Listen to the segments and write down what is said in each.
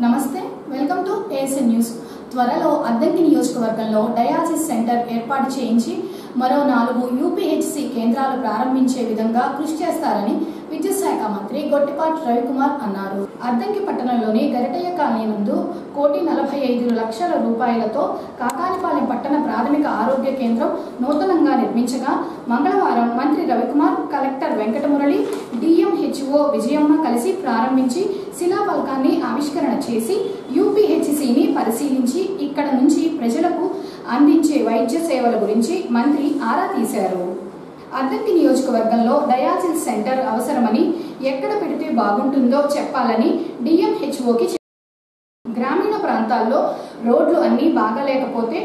నమస్తే welcome to ASN news. త్వరలో అద్దంకి నియోజకవర్గంలో డయాలసిస్ సెంటర్ ఏర్పాటు చేయించి మరో 4 యూపీహెచ్సి కేంద్రాలు ప్రారంభించే విధంగా కృషి చేస్తారని విద్యుత్ శాఖ మంత్రి గొట్టిపాటి రవికుమార్ అన్నారు. అద్దంకి పట్టణంలోని గరిటయ్య కాలనీ నందు 1,45,00,000 రూపాయలతో కాకానిపాలెం పట్టణ ప్రాథమిక ఆరోగ్య కేంద్రం నూతనంగా నిర్మించగా మంగళవారం మంత్రి రవికుమార్, కలెక్టర్ వెంకటమురళి, డిఎంహెచ్ఓ విజయమ్మ కలిసి ప్రారంభించి శిలాఫలకాన్ని ఆవిష్కరణ చేసి యూపీహెచ్సిని పరిశీలించి ఇక్కడ నుంచి ప్రజలకు అందించే వైద్య సేవల గురించి మంత్రి ఆరా తీశారు. అద్దంకి నియోజకవర్గంలో డయాలసిస్ సెంటర్ అవసరమని, ఎక్కడ పెడితే బాగుంటుందో చెప్పాలని డిఎంహెచ్ఓకి గ్రామీణ ప్రాంతాల్లో రోడ్లు అన్నీ బాగాలేకపోతే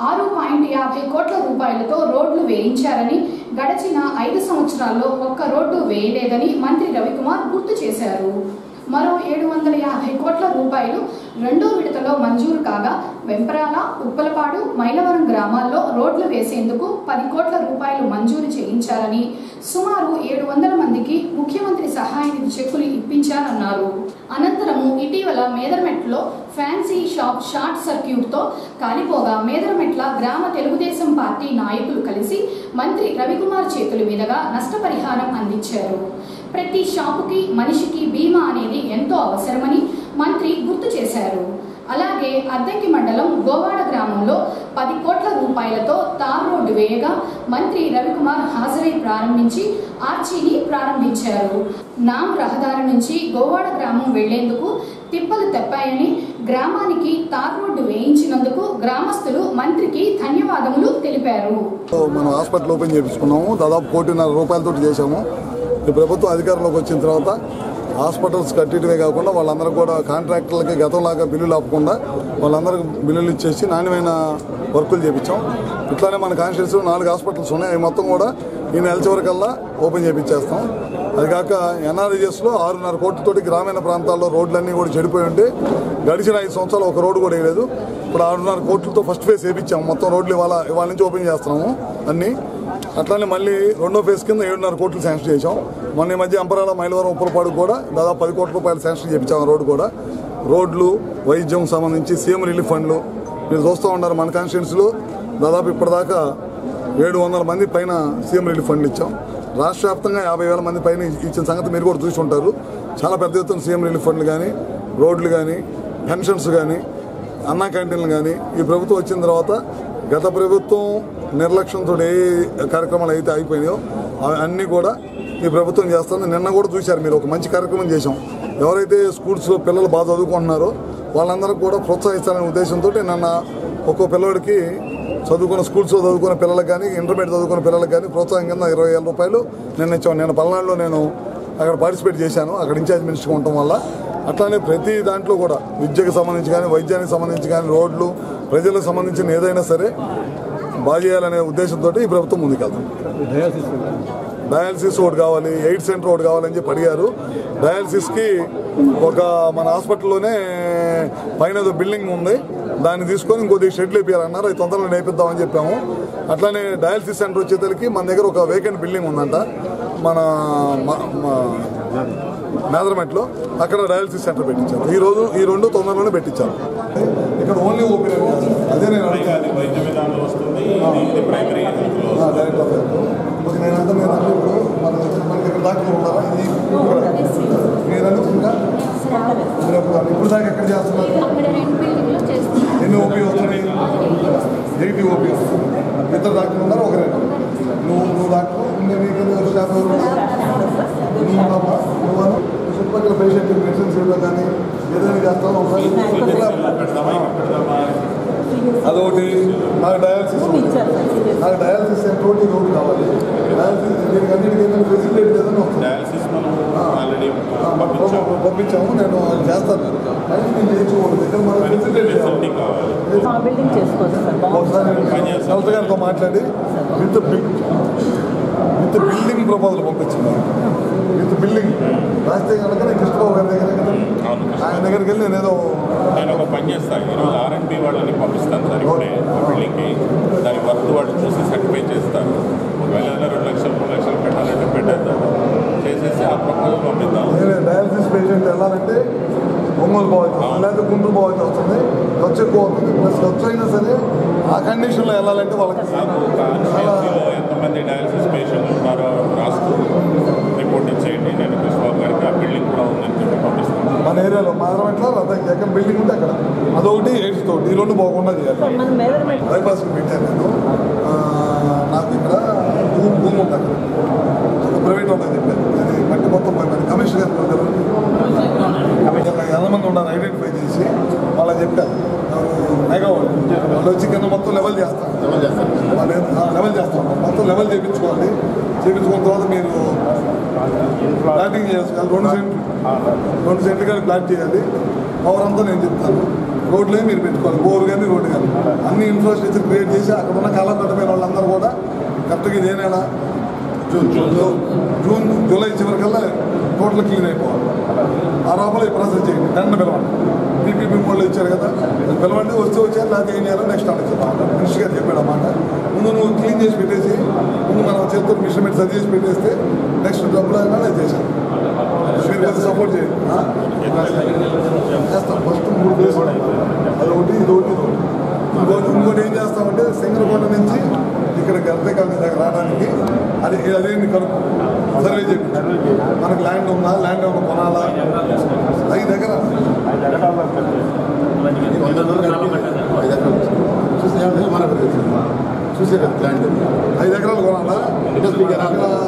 6.50 కోట్ల రూపాయలతో రోడ్లు వేయించారని, గడిచిన 5 సంవత్సరాల్లో ఒక్క రోడ్డు వేయలేదని మంత్రి రవికుమార్ గుర్తు చేశారు. మరో 750 కోట్ల రూపాయలు రెండో విడతలో మంజూరు కాగా వెంపరాల, ఉప్పలపాడు, మైలవరం గ్రామాల్లో రోడ్లు వేసేందుకు 10 కోట్ల రూపాయలు మంజూరు చేయించారని, సుమారు 700 మందికి ముఖ్యమంత్రి సహాయ నిధి చెక్కులు ఇప్పించారన్నారు. అనంతరము ఇటీవల మేదరమెట్లో ఫ్యాన్సీ షాప్ షార్ట్ సర్క్యూట్తో కాలిపోగా మేదరమెట్ల గ్రామ తెలుగుదేశం పార్టీ నాయకులు కలిసి మంత్రి రవికుమార్ చేతుల మీదుగా నష్టపరిహారం అందించారు. ప్రతి షాపుకి, మనిషికి బీమా అనేది ఎంతో అవసరమని మంత్రి గుర్తు చేశారు. అలాగే అద్దంకి మండలం గోవాడ గ్రామంలో 10 కోట్ల రూపాయలతో తార్ రోడ్డు వేయగా మంత్రి రవికుమార్ హాజరై ప్రారంభించి ఆర్చీని ప్రారంభించారు. నామ్ రహదారి నుంచి గోవాడ గ్రామం వెళ్లేందుకు తిప్పలు తెప్పాయని, గ్రామానికి తార్ రోడ్డు వేయించినందుకు గ్రామస్తులు మంత్రికి ధన్యవాదములు తెలిపారు. మనం హాస్పిటల్ ఓపెన్ చేయించుకున్నాము. దాదాపు 1.5 కోట్ల రూపాయలతో చేశాము. ఈ ప్రభుత్వం అధికారంలోకి వచ్చిన తర్వాత హాస్పిటల్స్ కట్టడమే కాకుండా వాళ్ళందరూ కూడా కాంట్రాక్టర్లకి గతంలాగా బిల్లులు ఆపకుండా వాళ్ళందరికీ బిల్లులు ఇచ్చేసి నాణ్యమైన వర్కులు చేయించాం. ఇట్లానే మన కాన్స్టిట్యూన్సీలో 4 హాస్పిటల్స్ ఉన్నాయి. అవి మొత్తం కూడా ఈ నెల చివరికల్లా ఓపెన్ చేయించేస్తాం. అది కాక ఎన్ఆర్ఈఎస్లో 6.5 కోట్లతోటి గ్రామీణ ప్రాంతాల్లో రోడ్లన్నీ కూడా చెడిపోయి ఉంటే గడిచిన 5 సంవత్సరాలు ఒక రోడ్డు కూడా వేయలేదు. ఇప్పుడు 6.5 కోట్లతో ఫస్ట్ ఫేజ్ వేయించాము. మొత్తం రోడ్లు ఇవాళ నుంచి ఓపెన్ చేస్తున్నాము అన్నీ. అట్లానే మళ్ళీ రెండో ఫేజ్ కింద 7.5 కోట్లు శాంక్షన్ చేసాం. మొన్న ఈ మధ్య అంపరాల, మైలవరం, ఉప్పలపాడు కూడా దాదాపు 10 కోట్ల రూపాయలు శాంక్షన్ చేయించాము. రోడ్డు కూడా, రోడ్లు, వైద్యం సంబంధించి సీఎం రిలీఫ్ ఫండ్లు మీరు చూస్తూ ఉన్నారు. మన కాన్స్టిట్యూన్సీలో దాదాపు ఇప్పటిదాకా 700 మంది పైన సీఎం రిలీఫ్ ఫండ్లు ఇచ్చాం. రాష్ట్ర వ్యాప్తంగా 50,000 మంది పైన ఇచ్చిన సంగతి మీరు కూడా చూసి ఉంటారు. చాలా పెద్ద ఎత్తున సీఎం రిలీఫ్ ఫండ్లు కానీ, రోడ్లు కానీ, పెన్షన్స్ కానీ, అన్నా క్యాంటీన్లు కానీ ఈ ప్రభుత్వం వచ్చిన తర్వాత గత ప్రభుత్వం నిర్లక్ష్యంతో ఏ కార్యక్రమాలు అయితే అయిపోయినాయో అన్నీ కూడా ఈ ప్రభుత్వం చేస్తుంది. నిన్న కూడా చూశారు మీరు, ఒక మంచి కార్యక్రమం చేశాం. ఎవరైతే స్కూల్స్లో పిల్లలు బాగా చదువుకుంటున్నారో వాళ్ళందరికీ కూడా ప్రోత్సహిస్తారనే ఉద్దేశంతో నిన్న ఒక్కో పిల్లడికి స్కూల్స్లో చదువుకున్న పిల్లలకు కానీ, ఇంటర్మీడియట్ చదువుకున్న పిల్లలకు కానీ ప్రోత్సాహం కింద 20,000 రూపాయలు నిన్న ఇచ్చాం. నేను పల్నాడులో నేను అక్కడ పార్టిసిపేట్ చేశాను, అక్కడ ఇన్ఛార్జ్ మినిస్టర్గా ఉండటం వల్ల. అట్లానే ప్రతి దాంట్లో కూడా విద్యకు సంబంధించి కానీ, వైద్యానికి సంబంధించి కానీ, రోడ్లు, ప్రజలకు సంబంధించిన ఏదైనా సరే బాగా చేయాలనే ఉద్దేశంతో ఈ ప్రభుత్వం ముందుకెళ్తాం. డయాలసిస్ ఒకటి కావాలి, ఎయిడ్ సెంటర్ ఒకటి కావాలని చెప్పి అడిగారు. డయాలసిస్కి మన హాస్పిటల్లోనే పైన బిల్డింగ్ ఉంది, దాన్ని తీసుకొని ఇంకొద్దిగా షెడ్లు వేయాలన్నారు. అది తొందరలో నేర్పిద్దామని చెప్పాము. అట్లానే డయాలసిస్ సెంటర్ వచ్చేసరికి మన దగ్గర ఒక వేకెంట్ బిల్డింగ్ ఉందంట మన మేదరమెట్లో, అక్కడ డయాలసిస్ సెంటర్ పెట్టించారు. ఈ రెండు తొందరలోనే పెట్టించారు. ఇక్కడ ఓన్లీ ఓపీ అదే నేను నేనంతా ఇప్పుడు మనకి ఇక్కడ డాక్టర్లు ఉన్నారా? మీరనుకుంటా ఇప్పుడు దాకా ఎక్కడ చేస్తున్నారు? ఎన్ని ఓపీ వస్తున్నాయి? 80 ఓపీ వస్తుంది. ఇద్దరు డాక్టర్లు ఉన్నారు, ఒకరే నువ్వు డాక్టర్ స్టాఫ్ ఎవరు చుట్టుపక్కల పేషెంట్ మెడిసిన్స్ ఇవ్వడం కానీ ఏదైనా చేస్తాను. అదొకటి. నాకు డయాలసిస్ సెంటర్ ఒకటి రోడ్డు కావాలి. డయాలసిస్ దీనికి అన్నిటికీ ఏదైనా ఫెసిలిటీ ఏదైనా పంపించాము. నేను చేస్తాను. నేను చేయించుకోండి దగ్గర మనం ఫెసిలిటీ ఒకసారి కలెక్టర్ గారితో మాట్లాడి విత్ బిల్డింగ్ ప్రపోజల్ పంపించింది. విత్ బిల్డింగ్ రాస్తే కనుక నేను కృష్ణబాబు గారి దగ్గర ఆయన దగ్గరికి వెళ్ళి నేను ఒక పని చేస్తాను. ఈరోజు R&B వాళ్ళని పంపిస్తాను సార్. ఇప్పుడే బిల్డింగ్కి దాని వర్క్ వాళ్ళు చూసి సర్టిఫై చేస్తారు. ఒకవేళ 2 లక్షలు 3 లక్షలు పెట్టాలంటే పెట్టేద్దాం, చేసేసి ఆ ప్రపోజల్ పంపిద్దాం. డయాలసిస్ పేషెంట్ వెళ్ళాలంటే ఒంగోలు పోవాల్సి వస్తుంది, లేకపోతే గుంటూరు పోవాల్సి వస్తుంది. ఖర్చు ఎక్కువ అవుతుంది. ప్లస్ ఖర్చు అయినా సరే ఆ కండిషన్లో వెళ్ళాలంటే వాళ్ళకి ఎంతమంది డయాలసిస్ పేషెంట్లు ఉన్నారో రాస్తూ రిపోర్ట్ ఇచ్చేయండి. నేను కృష్ణబాబు గారికి ఆ బిల్డింగ్ కూడా ఉందని చెప్పి పంపిస్తాను. మన ఏరియాలో మాదరమెట్ల ఎక్కడ బిల్డింగ్ ఉంటే అక్కడ అదొకటి ఎయిడ్స్ తోటి ఈ రెండు పోకుండా చేయాలి. బైపాస్కి పెట్టాను నేను. నాకు ఇక్కడ భూమి ఉంది అక్కడ ప్రైవేట్ వాళ్ళకి చెప్పాను. అది మట్టి మొత్తం పోయి కమిషనర్ గారు ఎంతమంది ఉండాలి ఐడెంటిఫై చేసి వాళ్ళకి చెప్పాను. మెగా వాళ్ళు వచ్చి కింద మొత్తం లెవెల్ చేస్తాను. లెవెల్ చేస్తాం మొత్తం లెవెల్ చేయించుకోవాలి. చేయించుకున్న తర్వాత మీరు ప్లాటింగ్ చేసుకోవాలి. 2 సెంట్లు కానీ ప్లాట్ చేయాలి. పవర్ అంతా నేను చెప్తాను. రోడ్లే మీరు పెట్టుకోవాలి, బోర్ కానీ రోడ్డు కానీ అన్ని ఇన్ఫ్రాస్ట్రక్చర్ క్రియేట్ చేసి అక్కడ ఉన్న కాలం పెట్టమైన వాళ్ళందరూ కూడా కరెక్ట్గా ఇదే నెల జూన్ జూలై చివరికల్లా టోటల్ క్లీన్ అయిపోవాలి. ఆ లోపల ఈ ప్రాసెస్ చేయండి. టెండర్ పిలవండి. పీపీపీ మోడ్లో ఇచ్చారు కదా, పిలవండి. వచ్చారు లేకపోతే ఏం చేయాలో నెక్స్ట్ ఆలోచిద్దాం. మినిస్టర్ గారు చెప్పాడు అన్నమాట. ముందు నువ్వు క్లీన్ చేసి పెట్టేసి ముందు మనం చేతితో మిషన్ పెట్టి సరి చేసి పెట్టేస్తే నెక్స్ట్ డబ్బులు అయినా నేను చేశాను. మీరు సపోర్ట్ చేయండి. చేస్తాం. ఫస్ట్ 3 డేస్ అదొకటి ఇదొకటి ఇంకోటి ఏం చేస్తామంటే సింగరకోట నుంచి ఇక్కడ గర్భే కాలనీ దగ్గర రావడానికి అదేంటి కనుక సర్వే చెప్పి మనకు ల్యాండ్ ఉందా, ల్యాండ్ ఏమైనా కొనాలా, 5 దగ్గర చూసే కదా ల్యాండ్ 5 ఎకరాలు కొనాలా.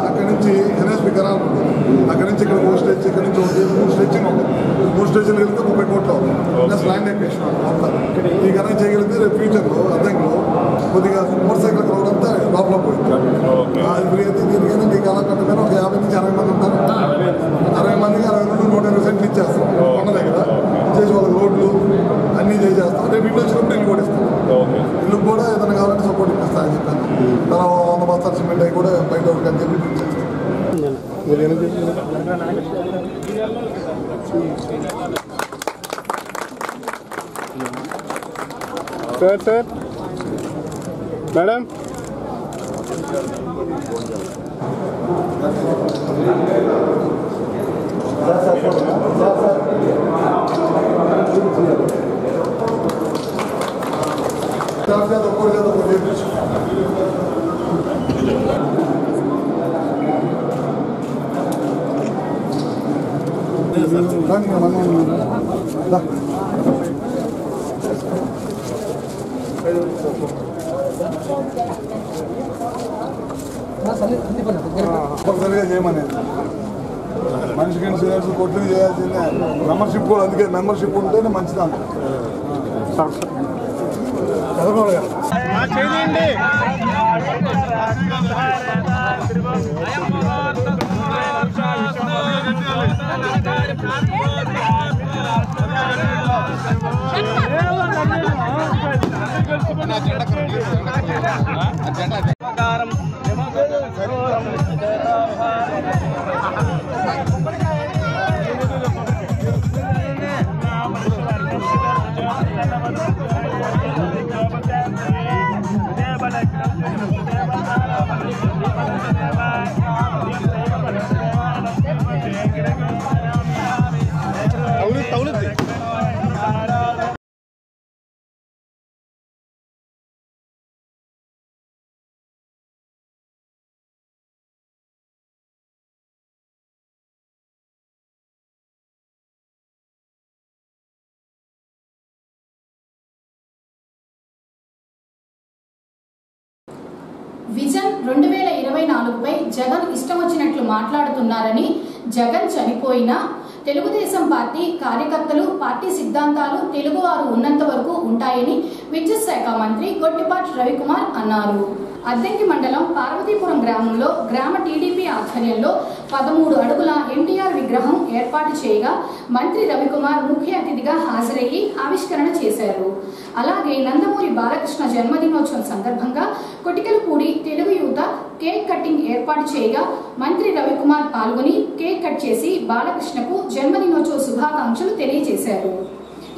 అక్కడి నుంచి ఎన్ఎస్పి కెనాల్ ఉంటుంది. అక్కడి నుంచి ఇక్కడ 4 స్టేజ్, ఇక్కడ నుంచి 3 స్టేజింగ్ ఉంటుంది. 3 స్టేజ్లు వెళ్తే 30 కోట్లు అవుతుంది. ప్లస్ ల్యాండ్ ఎక్వేషన్ మొత్తం ఈ కన్నా చేయగలిగితే రేపు ఫ్యూచర్లో అర్థంలో కొద్దిగా మోటార్ సైకిల్ క్రౌడ్ అంతా లోపల పోయింది. అది ఫ్రీ అయితే దీనికైనా నీకు అలా కట్టమైన ఒక 50 నుంచి 60 మంది ఉంటారు. 60 మందికి 60 నుండి 120 సెంట్లు ఇచ్చేస్తాం. కొండ దగ్గర ఇచ్చేసి వాళ్ళకి రోడ్లు అన్నీ చేసేస్తాం. రేపు ఇల్లు వచ్చినప్పుడు ఇల్లు కూడా ఇస్తాం. ఇల్లు కూడా ఏదైనా కావాలంటే సపోర్ట్ ఇప్పిస్తానని చెప్పాను. తర్వాత 100 బస్తాలు సిమెంట్ అవి కూడా బయట ఒకటి అని చెప్పి ఇచ్చేస్తాం. సార్ మేడం తప్పనిసరిగా చేయమనేది మనిషికి ఇన్సూరెన్స్ కొట్టుని చేయాల్సిందే. మెంబర్షిప్ కూడా అందుకే మెంబర్షిప్ ఉంటేనే మంచిది. విజన్ 2024పై జగన్ ఇష్టం వచ్చినట్లు మాట్లాడుతున్నారని, జగన్ చనిపోయినా తెలుగుదేశం పార్టీ కార్యకర్తలు, పార్టీ సిద్ధాంతాలు తెలుగువారు ఉన్నంత వరకు ఉంటాయని విద్యుత్ శాఖ మంత్రి గొట్టిపాటి రవికుమార్ అన్నారు. అద్దంకి మండలం పార్వతీపురం గ్రామంలో గ్రామ టీడీపీ ఆధ్వర్యంలో 13 అడుగుల ఎన్టీఆర్ విగ్రహం ఏర్పాటు చేయగా మంత్రి రవికుమార్ ముఖ్య అతిథిగా హాజరయ్యి ఆవిష్కరణ చేశారు. అలాగే నందమూరి బాలకృష్ణ జన్మదినోత్సవం సందర్భంగా కొటికలపూడి తెలుగు యువత కేక్ కటింగ్ ఏర్పాటు చేయగా మంత్రి రవికుమార్ పాల్గొని కేక్ కట్ చేసి బాలకృష్ణకు జన్మదినోత్సవ శుభాకాంక్షలు తెలియజేశారు.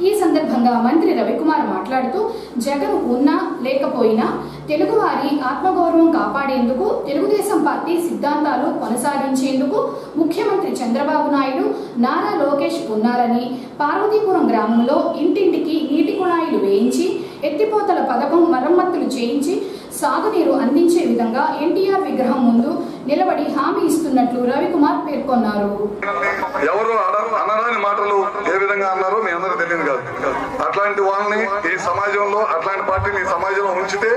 ఈ సందర్భంగా మంత్రి రవికుమార్ మాట్లాడుతూ జగన్ ఉన్నా లేకపోయినా తెలుగువారి ఆత్మగౌరవం కాపాడేందుకు తెలుగుదేశం పార్టీ సిద్ధాంతాలు కొనసాగించేందుకు ముఖ్యమంత్రి చంద్రబాబు నాయుడు నారా లోకేష్ ఉన్నారని, పార్వతీపురం గ్రామంలో ఇంటింటికి నీటి కుళాయిలు వేయించి ఎత్తిపోతల పథకం మరమ్మతులు చేయించి సాగునీరు అందించే విధంగా ఎన్టీఆర్ విగ్రహం ముందు నిలబడి హామీ ఇస్తున్నట్లు రవికుమార్ పేర్కొన్నారు. ఎవరు అనరాని మాటలు ఏ విధంగా అన్నారో మీ అందరూ తెలియదు కాదు. అట్లాంటి వాళ్ళని ఈ సమాజంలో, అట్లాంటి పార్టీని ఈ సమాజంలో ఉంచితే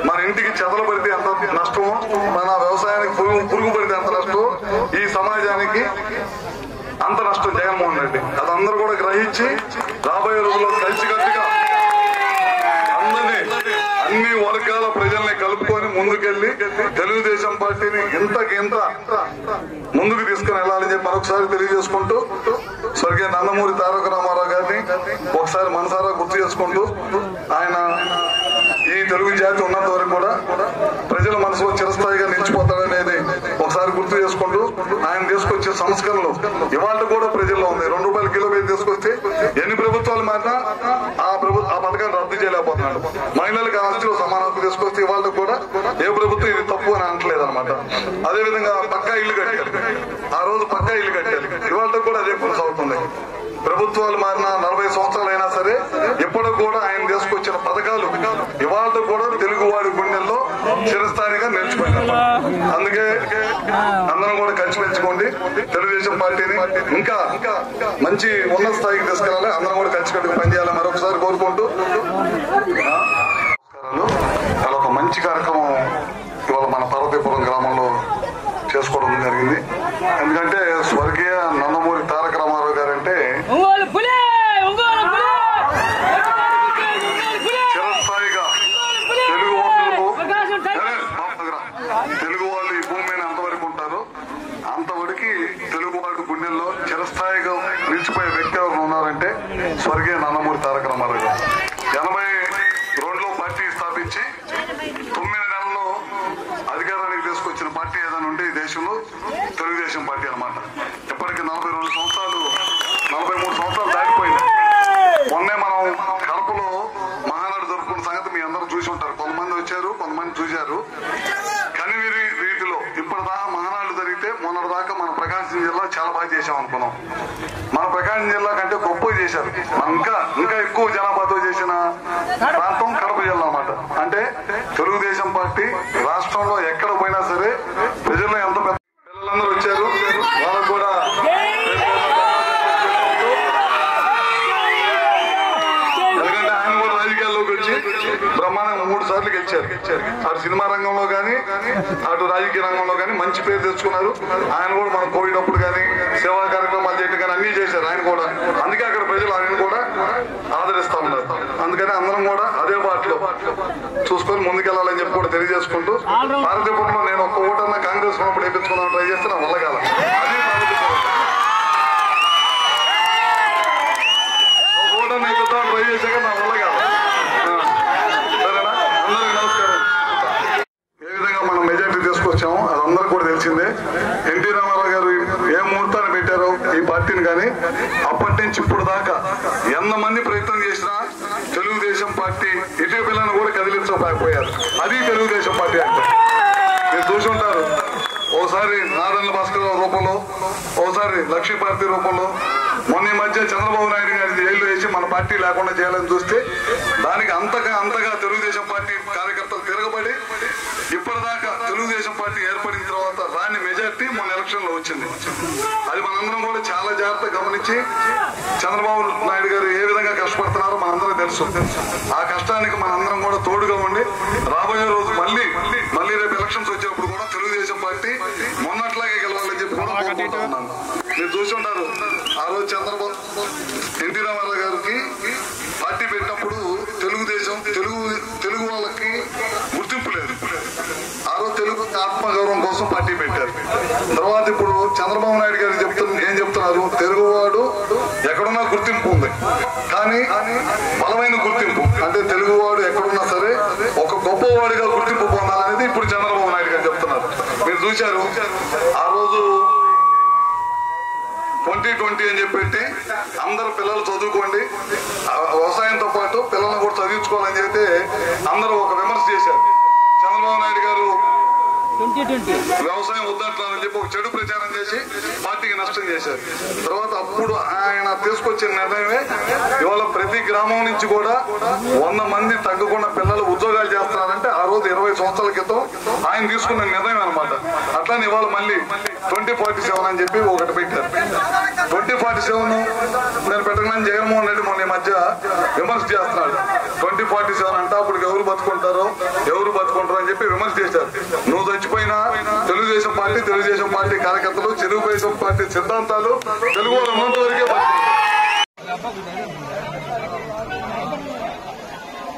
మన ఇంటికి చెదలు పడితే ఎంత నష్టమో, మన వ్యవసాయానికి పురుగు పడితే ఎంత నష్టమో, ఈ సమాజానికి అంత నష్టం జగన్మోహన్ రెడ్డి. అదందరూ కూడా గ్రహించి రాబోయే రోజుల్లో కలిసికట్టుగా అన్ని వర్గాల ప్రజల్ని కలుపుకొని ముందుకెళ్లి తెలుగుదేశం పార్టీని ఇంత ముందుకు తీసుకుని వెళ్ళాలని చెప్పి మరొకసారి తెలియజేసుకుంటూ స్వర్గీయ నందమూరి తారక రామారావు గారిని ఒకసారి మనసారా గుర్తు చేసుకుంటూ ఆయన ఈ తెలుగు జాతి ఉన్నంత వరకు కూడా ప్రజల మనసులో చిరస్థాయిగా నిలిచిపోతాడనేది ఒకసారి గుర్తు చేసుకుంటూ ఆయన తీసుకొచ్చే సంస్కరణలు ఇవాళ కూడా ప్రజల్లో ఉంది. ₹2 కిలో బియ్యం తీసుకొస్తే ఎన్ని ప్రభుత్వాలు మారినా ఆ పథకాన్ని రద్దు చేయలేకపోతున్నాడు. మహిళలకు ఆస్తిలో సమానత్వం తీసుకొస్తే ఇవాళ కూడా ఏ ప్రభుత్వం ఇది తప్పు అని అనట్లేదు అనమాట. అదేవిధంగా పక్కా ఇల్లు కట్టాలి, ఆ రోజు పక్కా ఇల్లు కట్టాలి, ఇవాళ కూడా అదే కొనసాగుతుంది. ప్రభుత్వాలు మారిన 40 సంవత్సరాలు అయినా సరే ఎప్పుడు కూడా ఆయన తీసుకొచ్చిన పథకాలు ఇవాళ కూడా తెలుగువాడి గుండెల్లో చిరస్థాయిగా నిలిచిపోయినారు. అందుకే అందరం కూడా కలిసి పెంచుకోండి, తెలుగుదేశం పార్టీని ఇంకా మంచి ఉన్నత స్థాయికి తీసుకెళ్ళాలి, అందరం కూడా కలిసికట్టుగా పనిచేయాలని మరొకసారి కోరుకుంటూ అలా ఒక మంచి కార్యక్రమం ఇవాళ మన పార్వతీపురం గ్రామంలో చేసుకోవడం జరిగింది. ఎందుకంటే స్వర్గీయ నందమూరి తారక రామారావు గారంటే చిరస్థాయిగా తెలుగు వాళ్ళు ఈ భూమి మీద ఎంతవరకు ఉంటారో అంతవరకు తెలుగువాడి గుండెల్లో చిరస్థాయిగా నిలిచిపోయే వ్యక్తి ఎవరు ఉన్నారంటే స్వర్గీయ నందమూరి తారక రామారావు గారు. 82లో పార్టీ స్థాపించి 9 నెలల్లో అధికారానికి తీసుకొచ్చిన పార్టీ ఏదైనా ఉంటే ఈ దేశంలో తెలుగుదేశం పార్టీ అనమాట. ఇప్పటికి 42 సంవత్సరాలు 43 సంవత్సరాలు దాటిపోయింది. మొన్నే మనం కడపలో మహానాడు జరుపుకున్న సంగతి మీ అందరూ చూసి ఉంటారు. కొంతమంది వచ్చారు, కొంతమంది చూశారు. కనివిరి రీతిలో ఇప్పటిదాకా మహానాడు జరిగితే మొన్నటిదాకా మన ప్రకాశం జిల్లా చాలా బాగా చేశాం అనుకున్నాం. మన ప్రకాశం జిల్లా కంటే గొప్పగా చేశారు. ఇంకా ఎక్కువ జనాభాతో చేసిన ప్రాంతం కడప జిల్లా అన్నమాట. అంటే తెలుగుదేశం పార్టీ రాష్ట్రంలో ఎక్కడ పోయినా సరే ప్రజల్లో ఎంత పెద్ద పిల్లలందరూ వచ్చారు. వాళ్ళకు కూడా ఎందుకంటే ఆయన కూడా రాజకీయాల్లోకి వచ్చి బ్రహ్మాండంగా 3 సార్లు గెలిచారు. అటు సినిమా రంగంలో కానీ అటు రాజకీయ రంగంలో కానీ మంచి పేరు తెచ్చుకున్నారు. ఆయన కూడా మనం కోవిడ్ అప్పుడు కానీ సేవా కార్యక్రమాలు చేయడం కానీ అన్ని చేశారు ఆయన కూడా. అందుకే అక్కడ ప్రజలు ఆయన కూడా ఆదరిస్తా ఉన్నారు. అందుకని అందరం కూడా అదే బాటలో చూసుకొని ముందుకెళ్లాలని చెప్పి కూడా తెలియజేసుకుంటూ పార్వతీపురంలో నేను ఒక్క ఓటన్నా కాంగ్రెస్ ఉన్నప్పుడు వేయించుకుందాం ట్రై చేస్తే నా వల్ల కాల. ఓటన్నా వేయిద్దాం ట్రై చేశాక నా వల్ల కాల. సరేనా? అందరికీ నమస్కారం. ఏ విధంగా మనం మెజార్టీ తీసుకొచ్చామో అది అందరూ కూడా తెలిసిందే. ఎన్టీ రామారావు గారు ఏ ముహూర్తాన్ని పెట్టారో ఈ పార్టీని కానీ అప్పటి నుంచి ఇప్పుడు దాకా ఎంతమంది ప్రయత్నం చేసినా తెలుగుదేశం పార్టీ ఇటీవలను కూడా కదిలించకపోయారు. అది తెలుగుదేశం పార్టీ అంటే మీరు చూసి ఉంటారు. ఓసారి నారాయణ భాస్కర్ రూపంలో, ఓసారి లక్ష్మీపార్టీ రూపంలో, మొన్న ఈ మధ్య చంద్రబాబు నాయుడు గారి జైల్లో వేసి మన పార్టీ లేకుండా చేయాలని చూస్తే దానికి అంతగా తెలుగుదేశం పార్టీ కార్యకర్తలు తిరగబడి ఇప్పటిదాకా తెలుగుదేశం పార్టీ ఏర్పడిన తర్వాత రాని మెజార్టీ మొన్న ఎలక్షన్ లో వచ్చింది. అది మనందరం కూడా చాలా జాగ్రత్తగా గమనించి చంద్రబాబు నాయుడు గారు ఏ విధంగా కష్టపడుతున్నారో మనందరం తెలుసు. ఆ కష్టానికి మనందరం కూడా తోడుగా ఉండి రాబోయే రోజు మళ్ళీ రేపు ఎలక్షన్స్ వచ్చేప్పుడు కూడా తెలుగుదేశం పార్టీ మొన్నట్లాగే గెలవాలని చెప్పి కూడా కోరుకుంటూ ఉన్నాను. మీరు చూసి ఉంటారు ఆ రోజు చంద్రబాబు ఎన్టీ రామారావు గారికి పార్టీ పెట్టినప్పుడు తెలుగు వాళ్ళకి గుర్తింపు లేదు. ఆ రోజు తెలుగు ఆత్మగౌరవం కోసం పార్టీ పెట్టారు. తర్వాత ఇప్పుడు చంద్రబాబు నాయుడు గారు ఏం చెప్తున్నారు, తెలుగువాడు ఎక్కడున్నా గుర్తింపు ఉంది, కానీ బలమైన గుర్తింపు అంటే తెలుగువాడు ఎక్కడున్నా సరే ఒక గొప్పవాడిగా గుర్తింపు పొందాలనేది ఇప్పుడు చంద్రబాబు నాయుడు గారు చెప్తున్నారు. మీరు చూశారు ఆ రోజు 22 2020 అని చెప్పి అందరు పిల్లలు చదువుకోండి, వ్యవసాయంతో పాటు పిల్లల్ని కూడా చదివించుకోవాలని చెప్పి అందరూ ఒక విమర్శ చేశారు. చంద్రబాబు నాయుడు గారు వ్యవసాయం వద్దంటున్నారని చెప్పి ఒక చెడు ప్రచారం చేసి పార్టీకి నష్టం చేశారు. తర్వాత అప్పుడు ఆయన తీసుకొచ్చిన నిర్ణయమే ఇవాళ ప్రతి గ్రామం నుంచి కూడా 100 మంది తగ్గకుండా పిల్లలు ఉద్యోగాలు చేస్తున్నారంటే ఆ రోజు 20 సంవత్సరాల క్రితం ఆయన తీసుకున్న నిర్ణయం అనమాట. అట్లానే ఇవాళ మళ్ళీ 2047 అని చెప్పి ఒకటి పెట్టారు. 2047 నేను పెట్టగానే జగన్మోహన్ రెడ్డి మొన్న ఈ మధ్య విమర్శ చేస్తున్నాడు. 2047 అంటే అప్పుడు ఎవరు బతుకుంటారో అని చెప్పి విమర్శ చేశారు. నువ్వు చచ్చిపోయినా తెలుగుదేశం పార్టీ కార్యకర్తలు, తెలుగుదేశం పార్టీ సిద్ధాంతాలు తెలుగు వాళ్ళు ఉన్నంత వరకే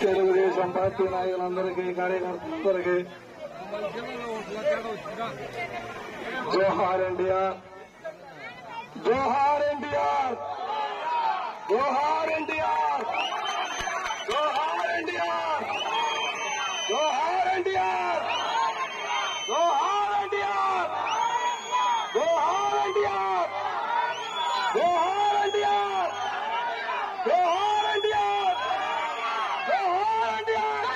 తెలుగుదేశం పార్టీ నాయకులందరికీ, కార్యకర్తలకి జోహార్ ఎన్టీఆర్, జోహార్ ఎన్టీఆర్, జోహార్ ఎన్టీఆర్, జోహార్ ఎన్టీఆర్, జోహార్ ఎన్టీఆర్, జోహార్ ఎన్టీఆర్, జోహార్ ఎన్టీఆర్, జోహార్ ఎన్టీఆర్, జోహార్ ఎన్టీఆర్, జోహార్ ఎన్టీఆర్,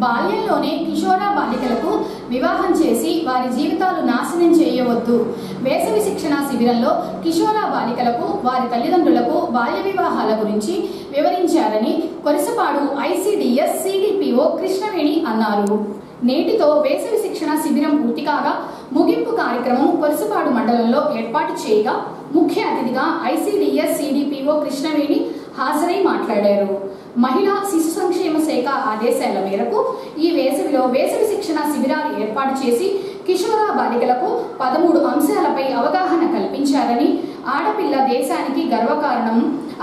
బాల్యంలోనే కిషోర బాలికలకు వివాహం చేసి వారి జీవితాలు నాశనం చేయవద్దు. వేసవి శిక్షణ శిబిరంలో కిషోర బాలికలకు వారి తల్లిదండ్రులకు బాల్య వివాహాల గురించి వివరించారని కొరిసపాడు ఐసిడిఎస్ సిడిపిఓ కృష్ణవేణి అన్నారు. నేటితో వేసవి శిక్షణ శిబిరం పూర్తి కాగా ముగింపు కార్యక్రమం కొరిసపాడు మండలంలో ఏర్పాటు చేయగా ముఖ్య అతిథిగా ఐసిడిఎస్ సిడిపిఓ కృష్ణవేణి హాజరై మాట్లాడారు. మహిళా శిశు సంక్షేమ శాఖ ఆదేశాల మేరకు ఈ వేసవిలో వేసవి శిక్షణ శిబిరాలు ఏర్పాటు చేసి కిషోర బాలికలకు 13 అంశాలపై అవగాహన కల్పించారని, ఆడపిల్ల దేశానికి గర్వకారణం,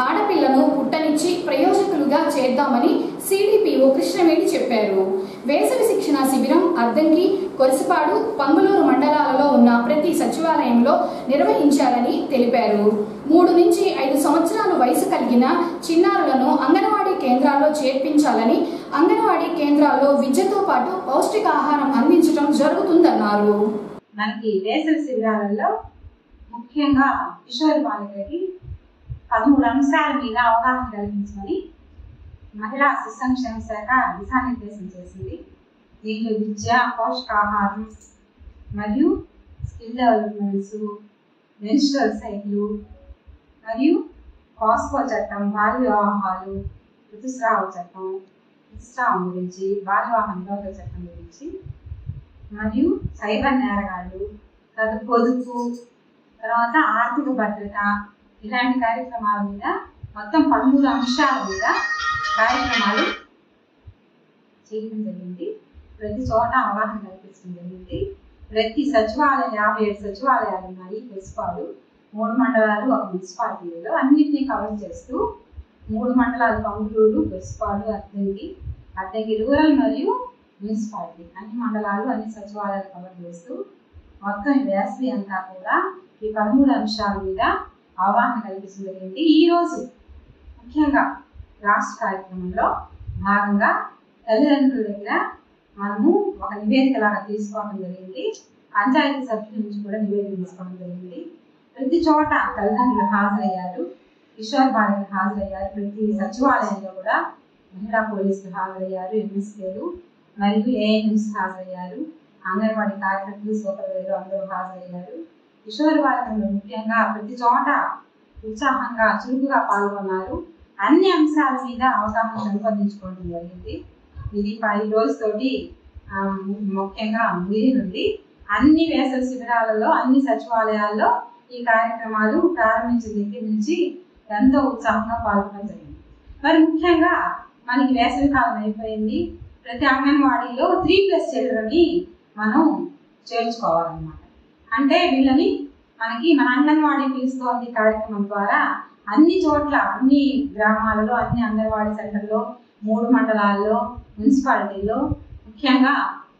ఆడపిల్లను పుట్టనిచ్చి ప్రయోజకులుగా చేద్దామని సిడిపిఓ కృష్ణవేణి చెప్పారు. వేసవి శిక్షణ శిబిరం అద్దంకి, కొరిసపాడు, పంగులూరు మండలాలలో ఉన్న ప్రతి సచివాలయంలో నిర్వహించాలని తెలిపారు. 3 నుంచి 5 సంవత్సరాల వయసు కలిగిన చిన్నారులను అంగన్వాడీ కేంద్రాల్లో చేర్పించాలని, అంగన్వాడీ కేంద్రాల్లో విద్యతో పాటు పౌష్టికాహారం అందించడం జరుగుతుందన్నారు. మనకి వేసవి శిబిరాలలో ముఖ్యంగా కిషోర బాలికలకి 13 అంశాల మీద అవగాహన కల్పించమని మహిళా శిశు సంక్షేమ శాఖ దిశానిర్దేశం చేసింది. దీంట్లో విద్య, పౌష్టికాహారం మరియు స్కిల్ డెవలప్మెంట్స్, మెన్స్ట్రువల్ సైకిల్ మరియు పాస్కో చట్టం, బాల్య వివాహాలు, ఋతుస్రావ చట్టం, ఋతుస్రావం గురించి, బాల్య వివాహ నిరోధక చట్టం గురించి మరియు సైబర్ నేరగాళ్ళు, పొదుపు, తర్వాత ఆర్థిక భద్రత, ఇలాంటి కార్యక్రమాల మీద మొత్తం 13 అంశాల మీద కార్యక్రమాలు చేయడం జరిగింది. ప్రతి చోట అవగాహన కల్పించడం జరిగింది. ప్రతి సచివాలయం 57 సచివాలయాలు ఉన్నాయి. కొరిసపాడు 3 మండలాలు, 1 మున్సిపాలిటీలో అన్నింటినీ కవర్ చేస్తూ 3 మండలాలు పంగులూరు, కొరిసపాడు, అద్దంకి రూరల్ మరియు మున్సిపాలిటీ అన్ని మండలాలు, అన్ని సచివాలయాలు కవర్ చేస్తూ మొత్తం వేసవి అంతా కూడా ఈ 13 అంశాల మీద అవగాహన కల్పించడం జరిగింది. ఈరోజు ముఖ్యంగా రాష్ట్ర కార్యక్రమంలో భాగంగా తల్లిదండ్రుల దగ్గర మనము ఒక నివేదిక లాగా తీసుకోవడం జరిగింది. పంచాయతీ సభ్యుల నుంచి కూడా నివేదిక తీసుకోవడం జరిగింది. ప్రతి చోట తల్లిదండ్రులు హాజరయ్యారు, కిషోర బాలికలు హాజరయ్యారు. ప్రతి సచివాలయంలో కూడా మహిళా పోలీసులు హాజరయ్యారు, ఎంఎస్కేలు మరియు ఏఎన్ఎంస్ హాజరయ్యారు, అంగన్వాడీ కార్యకర్తలు, సూపర్వైజర్లు అందరూ హాజరయ్యారు. కిషోర బాలికలు ముఖ్యంగా ప్రతి చోట ఉత్సాహంగా చురుకుగా పాల్గొన్నారు. అన్ని అంశాల మీద అవగాహన పెంపొందించుకోవడం జరిగింది. ఇది 10 రోజులతోటి ముఖ్యంగా ముగియనుంది. అన్ని వేసవి శిబిరాలలో, అన్ని సచివాలయాల్లో ఈ కార్యక్రమాలు ప్రారంభించిన దగ్గర నుంచి ఎంతో ఉత్సాహంగా పాల్గొనడం జరిగింది. మరి ముఖ్యంగా మనకి వేసవి కాలం అయిపోయింది. ప్రతి అంగన్వాడీలో 3+ చిల్డ్రన్ని మనం చేర్చుకోవాలన్నమాట. అంటే వీళ్ళని మన అంగన్వాడీ పిలుస్తోంది కార్యక్రమం ద్వారా అన్ని చోట్ల, అన్ని గ్రామాలలో, అన్ని అంగన్వాడీ సెంటర్లో, 3 మండలాల్లో, మున్సిపాలిటీలో ముఖ్యంగా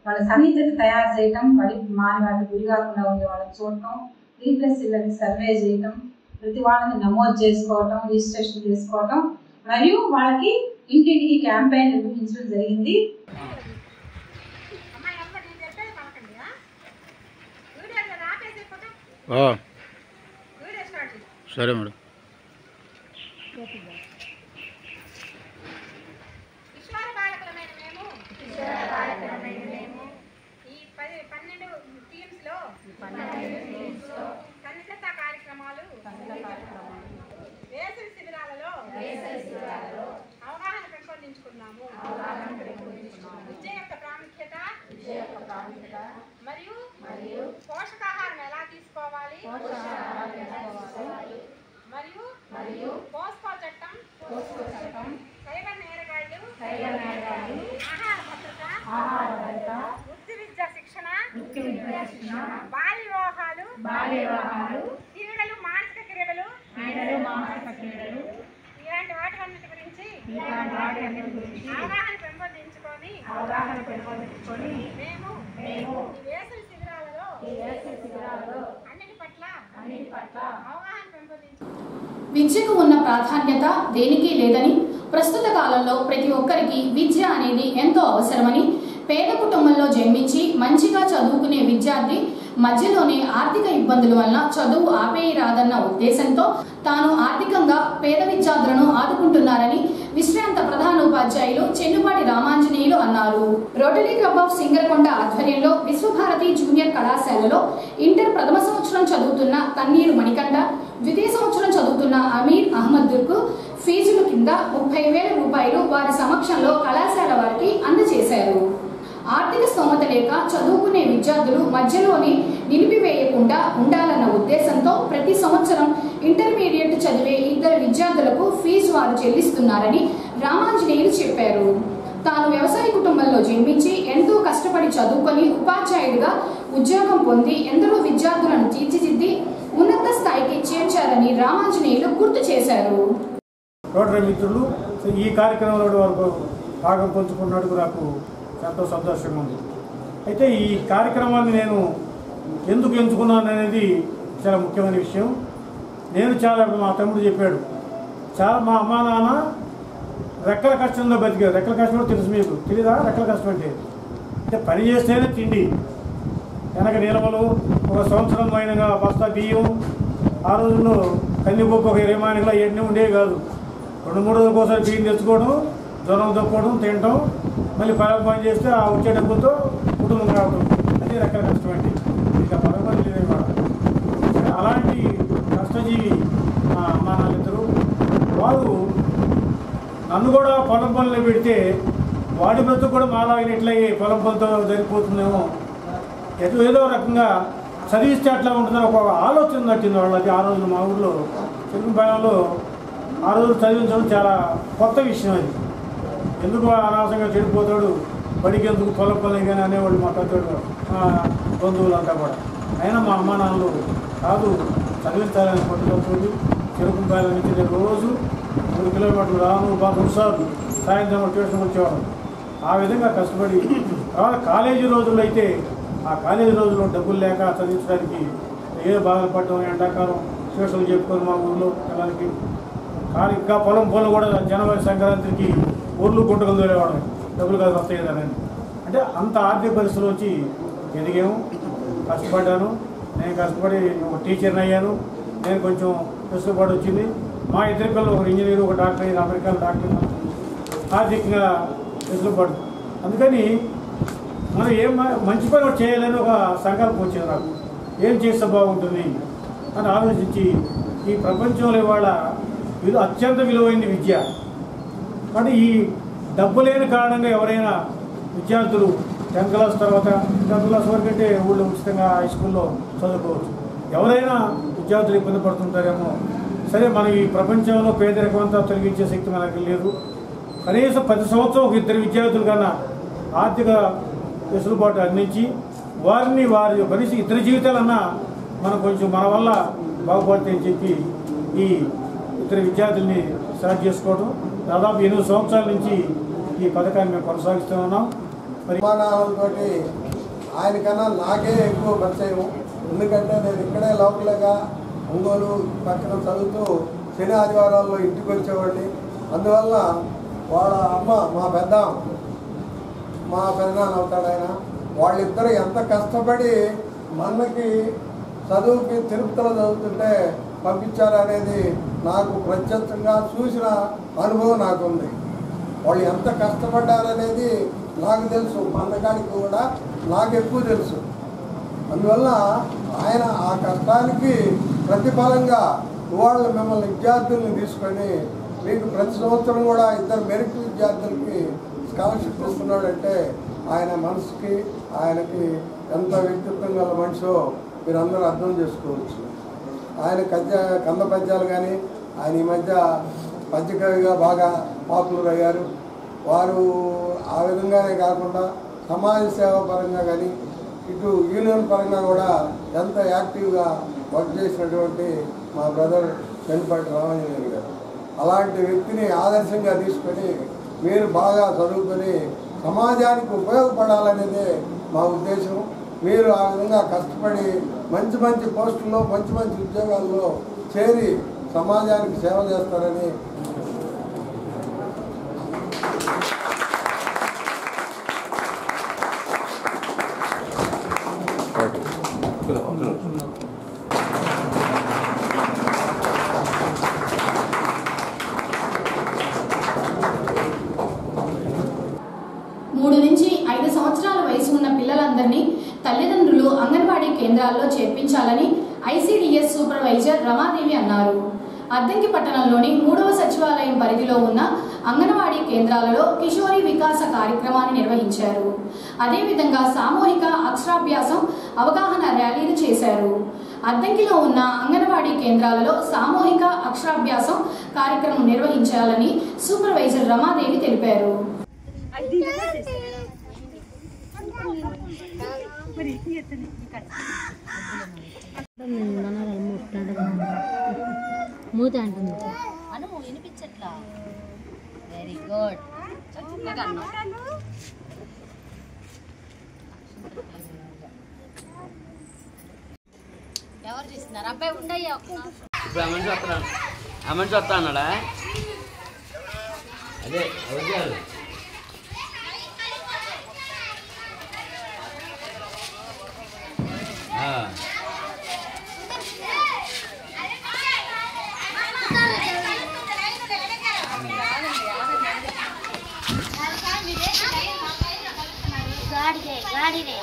వాళ్ళ సన్నిహిత తయారు చేయటం, బడి మానవాళి గురి కాకుండా ఉండే వాళ్ళని చూడటం, 3+ చిల్డ్రన్ సర్వే చేయటం, ప్రతి వాళ్ళని నమోదు చేసుకోవటం, రిజిస్ట్రేషన్ చేసుకోవటం, మరియు వాళ్ళకి ఇంటింటికి క్యాంపెయిన్ నిర్వహించడం జరిగింది. సరే మేడం. ఈ 12 టీమ్స్లో సన్నిహిత కార్యక్రమాలు, వేసవి శిబిరాలలో అవగాహన పెంపొందించుకున్నాము. విద్య యొక్క ప్రాముఖ్యత మరియు పోషకాహారం ఎలా తీసుకోవాలి, మరియు పోస్కో చట్టం, సైబర్ నేరగాళ్లు, ఆహార భద్రత, వృత్తి విద్యా శిక్షణ, బాల్య వివాహాలు, క్రీడలు, మానసిక క్రీడలు, ఇలాంటి వాటి గురించి అవగాహన పెంపొందించుకొని మేము ఈ వేసవి శిబిరాలలో అన్నిటి పట్ల అవగాహన పెంపొందించుకొని విద్యకు ఉన్న ప్రాధాన్యత దేనికి లేదని, ప్రస్తుత కాలంలో ప్రతి ఒక్కరికి విద్య అనేది ఎంతో అవసరమని, పేద కుటుంబంలో జన్మించి మంచిగా చదువుకునే విద్యార్థి మధ్యలోనే ఆర్థిక ఇబ్బందుల వలన చదువు ఆపేయరాదన్న ఉద్దేశంతో తాను ఆర్థికంగా పేద విద్యార్థులను ఆదుకుంటున్నారని విశ్రాంత ప్రధానోపాధ్యాయులు చెన్నుపాటి రామాంజనేయులు అన్నారు. రోటరీ క్లబ్ ఆఫ్ సింగరకొండ ఆధ్వర్యంలో విశ్వభారతి జూనియర్ కళాశాలలో ఇంటర్ ప్రథమ సంవత్సరం చదువుతున్న తన్నీరు మణికంఠ, ద్వితీయ సంవత్సరం చదువుతున్న అమీర్ అహ్మద్కు ఫీజుల కింద 30,000 రూపాయలు వారి సమక్షంలో కళాశాల వారికి అందజేశారు. ఆర్థిక స్తోమత లేక చదువుకునే విద్యార్థులు మధ్యలోనే నిలిపివేయకుండా ఉండాలన్న ఉద్దేశంతో ప్రతి సంవత్సరం ఇంటర్మీడియట్ చదివే 2 విద్యార్థులకు ఫీజు వారు చెల్లిస్తున్నారని రామాంజనేయులు చెప్పారు. తాను వ్యవసాయ కుటుంబంలో జన్మించి ఎంతో కష్టపడి చదువుకొని ఉపాధ్యాయుడిగా ఉద్యోగం పొంది ఎందరో విద్యార్థులను తీర్చిదిద్ది ఉన్నత స్థాయికి చేర్చారని రామాంజనేయులు గుర్తు చేశారు. రోటరీ మిత్రులు ఈ కార్యక్రమంలో వరకు భాగం పంచుకున్నట్టుకు నాకు ఎంతో సంతోషంగా ఉంది. అయితే ఈ కార్యక్రమాన్ని నేను ఎందుకు ఎంచుకున్నాను అనేది చాలా ముఖ్యమైన విషయం. నేను చాలా, మా తమ్ముడు చెప్పాడు, చాలా మా అమ్మా నాన్న రెక్కల కష్టంలో బతికారు. రెక్కల కష్టం తెలుసు మీకు, తెలీదా? రెక్కల కష్టం అంటే పని చేస్తేనే తిండి, వెనక నిలవలు, ఒక సంవత్సరం అయినగా బస్తా బియ్యం, ఆ రోజుల్లో కందిపప్పు ఒక 20 మానికలు అవన్నీ ఉండేవి కాదు. 2-3 రోజుల కోసం బియ్యం తెచ్చుకోవడం, జ్వరం తప్పుకోవడం, తినడం, మళ్ళీ పని చేస్తే ఆ వచ్చే డబ్బులతో కుటుంబం కావడం, అది రెక్కల కష్టం అండి. ఇంకా పరపతి లేదన్నమాట. అలాంటి కష్టజీవి మా అమ్మా నాన్నలిద్దరు. వారు నన్ను కూడా పొలం పనులు పెడితే వాడి బ్రతుకు కూడా మాలాగిన ఇట్లయి పొలం పనులతో జరిగిపోతుందేమో, ఏదో రకంగా చదివిస్తే అట్లా ఉంటుందని ఒక ఆలోచన నచ్చింది వాళ్ళకి. ఆ రోజు మా ఊళ్ళో చెరుకుపాలెంలో ఆ రోజు చదివించడం చాలా కొత్త విషయం. అది ఎందుకు అనవసరంగా చెడిపోతాడు, బడికి ఎందుకు పొలం పనులు కానీ అనేవాళ్ళు మా పెద్దోడు, బంధువులంతా కూడా. అయినా మా అమ్మా నాన్నలు కాదు, చదివించాలని పట్టుదలతో చెరుకుపాలెం నుంచి నేను రోజు 3 కిలోమీటర్లు రాను, 3 సార్లు సాయంత్రం ట్యూషన్ వచ్చేవాడు. ఆ విధంగా కష్టపడి తర్వాత కాలేజీ రోజుల్లో అయితే ఆ కాలేజీ రోజుల్లో డబ్బులు లేక చదివించడానికి ఏదో బాధలు పడడం, ఎండాకాలం ట్యూషన్లు చెప్పుకొని మా ఊళ్ళో పిల్లలకి. కానీ ఇంకా పొలం కూడా జనవరి సంక్రాంతికి ఊర్లు గుంటకలు తోలేవాడు, డబ్బులు కాదు వస్తాయి కదని. అంటే అంత ఆర్థిక పరిస్థితులు వచ్చి ఎదిగాము, కష్టపడ్డాను. నేను కష్టపడి ఒక టీచర్ని అయ్యాను. నేను కొంచెం వెసులుబాటు వచ్చింది. మా 2 పిల్లలు, ఒక ఇంజనీర్, ఒక డాక్టర్ అయ్యారు, అమెరికాలో డాక్టర్. ఆర్థికంగా వెసులుబాటు. అందుకని మనం ఏం మంచి పని చేయాలని ఒక సంకల్పం వచ్చింది నాకు. ఏం చేస్తే బాగుంటుంది అని ఆలోచించి ఈ ప్రపంచంలో ఇవాళ ఇది అత్యంత విలువైన విద్య. కాబట్టి ఈ డబ్బు లేని కారణంగా ఎవరైనా విద్యార్థులు 10th క్లాస్ తర్వాత 10th క్లాస్ వరకు అంటే ఊళ్ళో ఉచితంగా హై స్కూల్లో చదువుకోవచ్చు. ఎవరైనా విద్యార్థులు ఇబ్బంది పడుతుంటారేమో. సరే, మన ఈ ప్రపంచంలో పేదరికం అంతా తొలగించే శక్తి మనకి లేదు. కనీసం 10 సంవత్సరం ఒక 2 విద్యార్థుల కన్నా ఆర్థిక వెసులుబాటు అందించి వారి కనీసం 2 జీవితాలన్నా మనం కొంచెం మన వల్ల బాగుపడతాయని చెప్పి ఈ 2 విద్యార్థుల్ని స్టార్ట్ చేసుకోవడం. దాదాపు 8 సంవత్సరాల నుంచి ఈ పథకాన్ని మేము కొనసాగిస్తూ ఉన్నాం. నిర్మాణాలతో ఆయనకన్నా నాకే ఎక్కువ పరిచయం. ఎందుకంటే నేను ఇక్కడే లోకల్గా ఒంగోలు పక్కన చదువుతూ శని ఆదివారాల్లో ఇంటికి వచ్చేవాడిని. అందువల్ల వాళ్ళ అమ్మ మా పెద్దనాన్న అవుతాడు ఆయన. వాళ్ళిద్దరూ ఎంత కష్టపడి మనకి చదువుకి తిరుపతిలో చదువుతుంటే పంపించారనేది నాకు ప్రత్యక్షంగా చూసిన అనుభవం నాకుంది. వాళ్ళు ఎంత కష్టపడ్డారనేది నాకు తెలుసు, మందకానికి కూడా నాకు ఎక్కువ తెలుసు. అందువల్ల ఆయన ఆ కష్టానికి ప్రతిఫలంగా వాళ్ళు మిమ్మల్ని విద్యార్థుల్ని తీసుకొని మీకు ప్రతి సంవత్సరం కూడా 2 మెరిట్ విద్యార్థులకి స్కాలర్షిప్ ఇస్తున్నాడంటే ఆయన మనసుకి ఆయనకి ఎంత వ్యక్తిత్వం గల మనిషో మీరందరూ అర్థం చేసుకోవచ్చు. ఆయన కంద పద్యాలు కానీ ఆయన ఈ మధ్య పద్యకవిగా బాగా పాపులర్ అయ్యారు. వారు ఆ విధంగానే కాకుండా సమాజ సేవ పరంగా కానీ ఇటు యూనియన్ పరంగా కూడా ఎంత యాక్టివ్గా వర్క్ చేసినటువంటి మా బ్రదర్ చెన్నిపాటి రామాంజనేయులు గారు. అలాంటి వ్యక్తిని ఆదర్శంగా తీసుకొని మీరు బాగా చదువుకొని సమాజానికి ఉపయోగపడాలనేదే మా ఉద్దేశం. మీరు ఆ విధంగా కష్టపడి మంచి మంచి పోస్టుల్లో మంచి మంచి ఉద్యోగాల్లో చేరి సమాజానికి సేవ చేస్తారని నుంచి 5 సంవత్సరాల వయసు ఉన్న పిల్లలందరినీ తల్లిదండ్రులు అంగన్వాడీ కేంద్రాల్లో చేర్పించాలని ఐసీడీఎస్ సూపర్వైజర్ రమాదేవి అన్నారు. అద్దంకి పట్టణంలోని 3వ సచివాలయం పరిధిలో ఉన్న అంగన్వాడీ కేంద్రాలలో కిషోరి వికాస కార్యక్రమాన్ని నిర్వహించారు. అదేవిధంగా సామూహిక అక్షరాభ్యాసం అవగాహన ర్యాలీలు చేశారు. అద్దంకిలో ఉన్న అంగన్వాడీ కేంద్రాలలో సామూహిక అక్షరాభ్యాసం కార్యక్రమం నిర్వహించాలని సూపర్వైజర్ రమాదేవి తెలిపారు. మూత అంటుంది అను వినిపించట్లా. Very good. చక్కగా అన్నా. ఎవరు చేస్తున్నారు? అబ్బాయి ఉండయ్యా. ఇప్పుడు అమౌంట్ వస్తా అన్నాడా? అదే అవసరం గాడి రే.